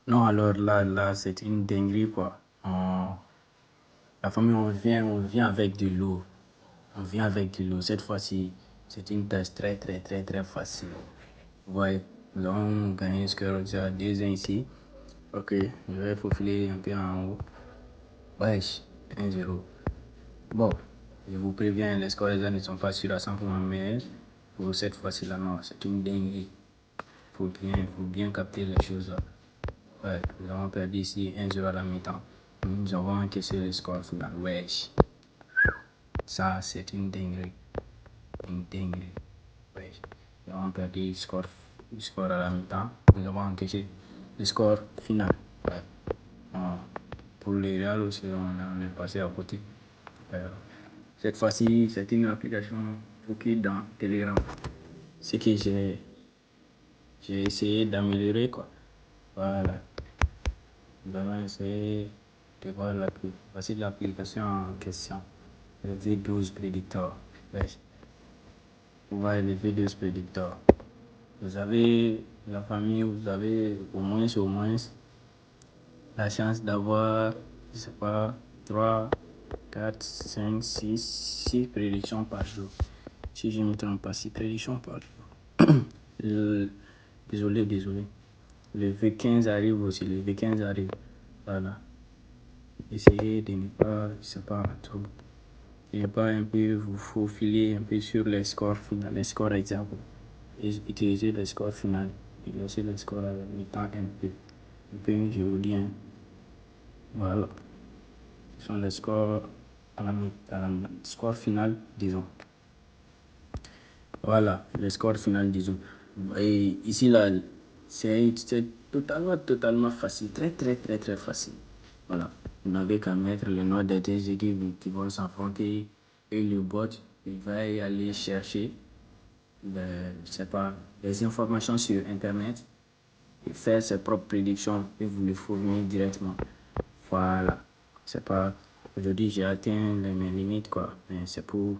Non, alors là, c'est une dinguerie, quoi. La famille, on vient avec de l'eau. On vient avec de l'eau. Cette fois-ci, c'est une tâche très, très, très, très facile. Ouais, nous avons gagné ce que déjà 2-1 ici. Ok, je vais faufiler un peu en haut. Wesh, 1-0. Bon, je vous préviens, les scores ne sont pas sûrs à 100%, mais pour cette fois-ci-là, non, c'est une dinguerie. Faut bien capter les choses là. Ouais, nous avons perdu ici 1-0 à la mi-temps. Nous avons encaissé le score final. Wesh, ça c'est une dinguerie. Une dinguerie. Wesh, nous avons perdu le score à la mi-temps. Nous avons encaissé le score final. Ouais. Ah, pour les Real aussi, on est passé à côté. Euh, Cette fois-ci, c'est une application qui est dans Telegram. Ce que j'ai essayé d'améliorer, quoi. Voilà. Nous allons essayer de voir l'appli. Voici l'application en question. Le V12 Predictor. Ouais. Vous voyez le V12 Predictor. Vous avez la famille, vous avez au moins la chance d'avoir, je sais pas, 3, 4, 5, 6 prédictions par jour. Si je ne me trompe pas, 6 prédictions par jour. Désolé. Le V15 arrive aussi, le V15 arrive. Voilà. Essayez de ne pas, je sais pas, trop. De ne pas un peu vous faufiler un peu sur les scores finaux, les scores exacts. Utilisez les scores finaux et laissez les scores à la mi-temps un peu. Un peu, je vous dis, hein. Voilà. Ce sont les scores à la score final, disons. Voilà, le score final, disons. Et ici, là, c'est totalement facile. Très, très, très, très facile. Voilà. Vous n'avez qu'à mettre le nom des deux équipes qui vont s'affronter et le bot, il va y aller chercher je sais pas, les informations sur Internet et faire ses propres prédictions et vous les fournir directement. Voilà. C'est pas. Aujourd'hui, j'ai atteint mes limites, quoi. Mais c'est pour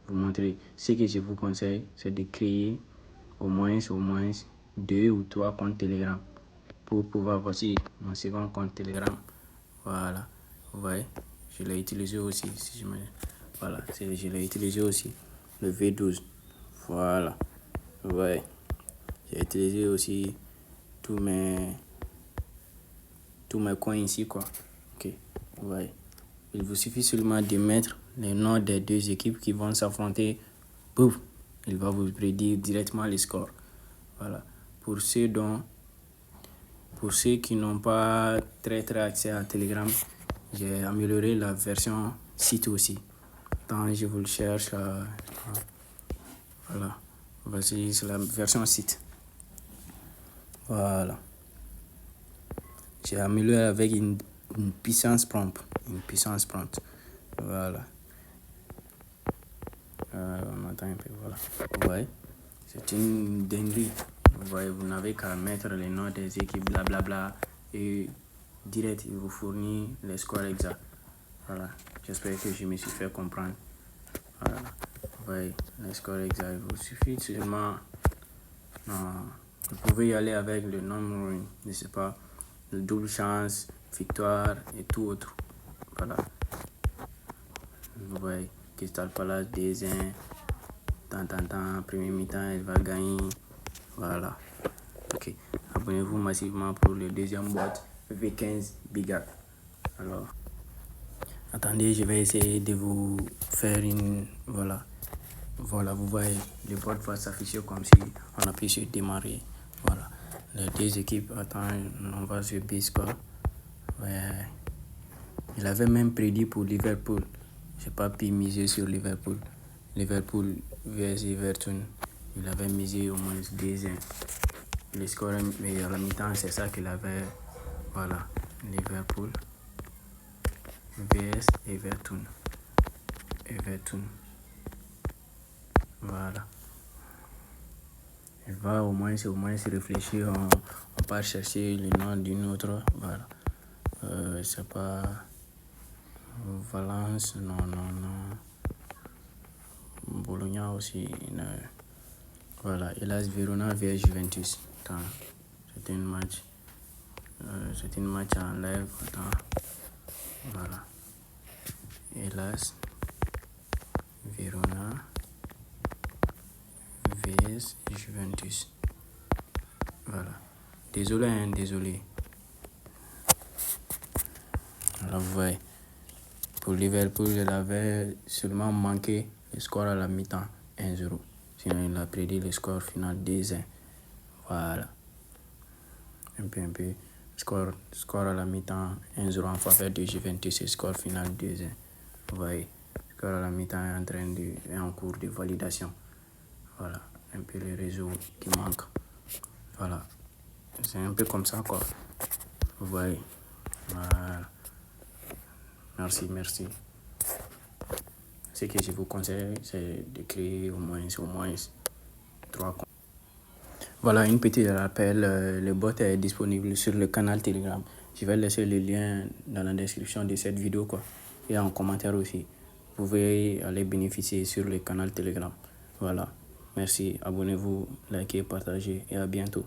vous montrer. Ce que je vous conseille, c'est de créer au moins 2 ou 3 comptes Telegram pour pouvoir. Voici mon second compte Telegram. Voilà. Vous voyez, je l'ai utilisé aussi. Si je me... Voilà, je l'ai utilisé aussi. Le V12. Voilà. Ouais. J'ai utilisé aussi tous mes tous mes coins ici, quoi. Ok. Ouais. Il vous suffit seulement de mettre les noms des deux équipes qui vont s'affronter. Pouf, il va vous prédire directement les scores. Voilà. Pour ceux qui n'ont pas très accès à Telegram, j'ai amélioré la version site aussi. Quand je vous le cherche, voilà. Voici, c'est la version site. Voilà. J'ai amélioré avec une puissance prompt. Voilà. On attend un peu, voilà. Ouais. C'est une dinguerie. Vous voyez, vous n'avez qu'à mettre les noms des équipes, blablabla. Et direct, il vous fournit les scores exacts. Voilà. J'espère que je me suis fait comprendre. Voilà. Vous voyez, les scores exacts. Il vous suffit seulement. Vous pouvez y aller avec le nombre, je ne sais pas, le double chance, victoire et tout autre. Voilà. Vous voyez, Crystal Palace 2-1, premier mi-temps, elle va gagner. Voilà. Ok. Abonnez-vous massivement pour le deuxième boîte V15 Bigat. Alors, attendez, je vais essayer de vous faire une. Voilà. Voilà, vous voyez, le boîte va s'afficher comme si on appuie sur démarrer. Voilà. Les deux équipes, attendent, on va sur B-Score. Ouais. Il avait même prédit pour Liverpool. J'ai pas pu miser sur Liverpool. Liverpool vs Everton. Il avait misé au moins 2-1. Le score, mais à la mi-temps, c'est ça qu'il avait. Voilà. Liverpool vs Everton. Voilà. Il va au moins se réfléchir. On part chercher le nom d'une autre. Voilà. C'est pas. Valence, non. Bologna aussi. Non. Voilà. Hélas, Verona vs Juventus. C'est un match. C'est une match en live. Attends. Voilà. Hélas. Verona. VS Juventus. Voilà. Désolé, hein, désolé. Alors, vous voyez. Pour Liverpool, il avait seulement manqué le score à la mi-temps 1-0. Sinon, il a prédit le score final 2-1. Voilà. Un peu. Score à la mi-temps 1-0 en faveur de Juventus et score final 2-1. Vous voyez. Score à la mi-temps est en cours de validation. Voilà. Un peu le réseau qui manque. Voilà. C'est un peu comme ça, quoi. Vous voyez. Voilà. Merci. Ce que je vous conseille, c'est de créer au moins 3 comptes. Voilà, une petite rappel, le bot est disponible sur le canal Telegram. Je vais laisser le lien dans la description de cette vidéo, quoi. Et en commentaire aussi. Vous pouvez aller bénéficier sur le canal Telegram. Voilà. Merci, abonnez-vous, likez, partagez et à bientôt.